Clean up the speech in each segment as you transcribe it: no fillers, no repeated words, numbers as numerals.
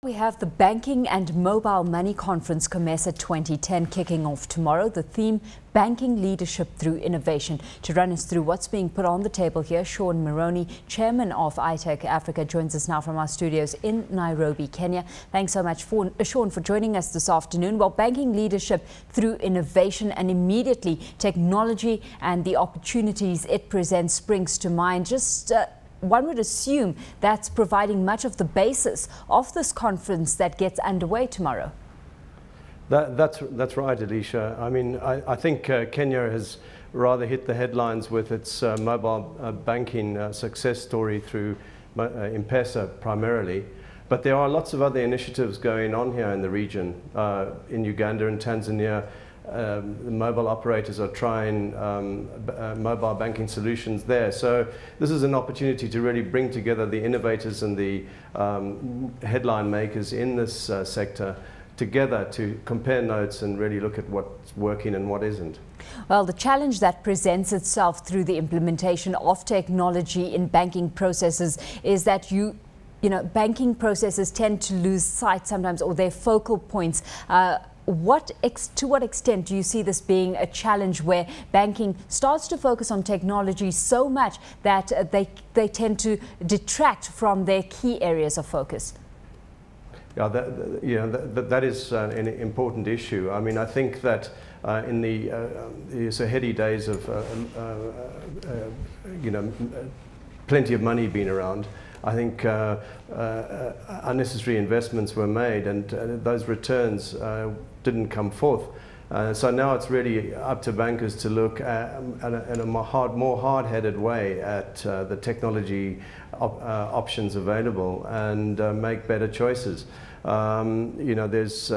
We have the Banking and Mobile Money Conference COMESA 2010 kicking off tomorrow. The theme, Banking Leadership Through Innovation. To run us through what's being put on the table here, Morone, Chairman of Aitec Africa, joins us now from our studios in Nairobi, Kenya. Thanks so much, Sean, for joining us this afternoon. Well, Banking Leadership Through Innovation, and immediately technology and the opportunities it presents springs to mind. One would assume that's providing much of the basis of this conference that gets underway tomorrow. That's right, Alicia. I mean, I think Kenya has rather hit the headlines with its mobile banking success story through M-Pesa primarily. But there are lots of other initiatives going on here in the region. In Uganda and Tanzania, the mobile operators are trying mobile banking solutions there. So this is an opportunity to really bring together the innovators and the headline makers in this sector together to compare notes and really look at what's working and what isn't. Well, the challenge that presents itself through the implementation of technology in banking processes is that you know, banking processes tend to lose sight sometimes, or their focal points. To what extent do you see this being a challenge where banking starts to focus on technology so much that they tend to detract from their key areas of focus? Yeah, that is an important issue. I mean, I think that in the heady days of plenty of money being around, I think unnecessary investments were made, and those returns didn't come forth. So now it's really up to bankers to look in a more hard-headed way at the technology options available and make better choices. There's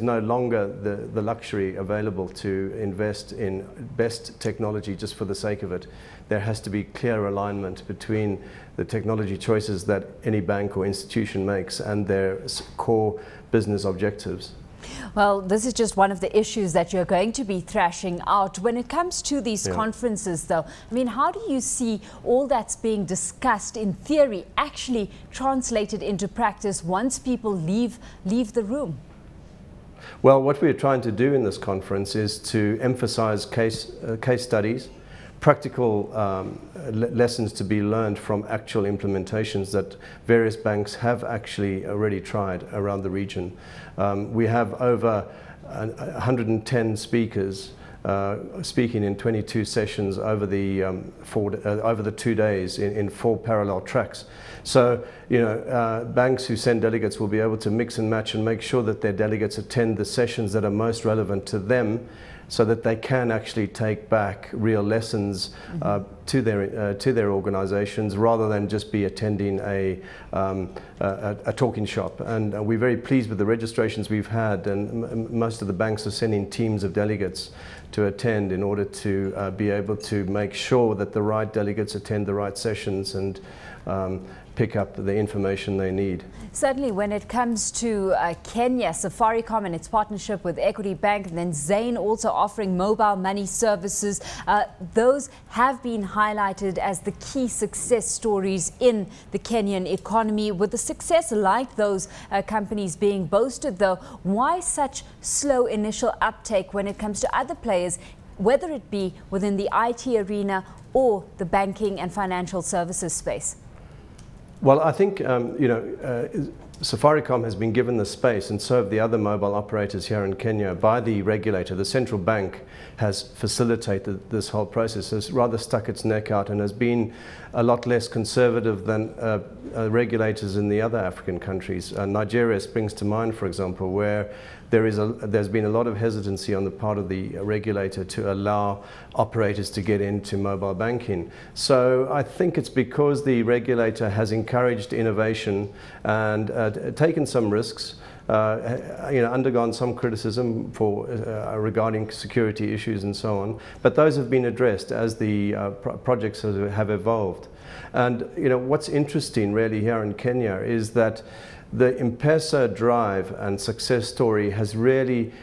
no longer the luxury available to invest in best technology just for the sake of it. There has to be clear alignment between the technology choices that any bank or institution makes and their core business objectives. Well, this is just one of the issues that you're going to be thrashing out. When it comes to these conferences, though, I mean, how do you see all that's being discussed in theory actually translated into practice once people leave the room? Well, what we're trying to do in this conference is to emphasize case studies, practical lessons to be learned from actual implementations that various banks have actually already tried around the region. We have over 110 speakers speaking in 22 sessions over the 2 days in 4 parallel tracks. So, banks who send delegates will be able to mix and match and make sure that their delegates attend the sessions that are most relevant to them, so that they can actually take back real lessons to their organizations, rather than just be attending a talking shop. And we're very pleased with the registrations we've had, and most of the banks are sending teams of delegates to attend in order to be able to make sure that the right delegates attend the right sessions and pick up the information they need. Certainly, when it comes to Kenya, Safaricom and its partnership with Equity Bank, and then Zain also offering mobile money services, those have been highlighted as the key success stories in the Kenyan economy. With the success like those companies being boasted, though, why such slow initial uptake when it comes to other players, whether it be within the IT arena or the banking and financial services space? Well, I think, Safaricom has been given the space, and so have the other mobile operators here in Kenya, by the regulator. The central bank has facilitated this whole process, has rather stuck its neck out, and has been a lot less conservative than regulators in the other African countries. Nigeria springs to mind, for example, where there's been a lot of hesitancy on the part of the regulator to allow operators to get into mobile banking. So I think it's because the regulator has encouraged innovation and taken some risks, undergone some criticism for regarding security issues and so on, but those have been addressed as the projects have evolved. And what's interesting really here in Kenya is that the M-Pesa drive and success story has really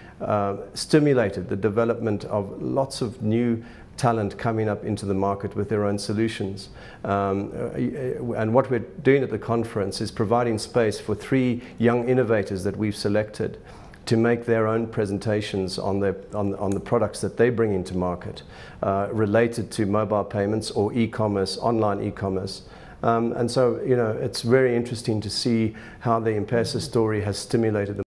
stimulated the development of lots of new talent coming up into the market with their own solutions. And what we're doing at the conference is providing space for 3 young innovators that we've selected to make their own presentations on the products that they bring into market related to mobile payments or e-commerce, online e-commerce. And so, you know, it's very interesting to see how the M-Pesa story has stimulated the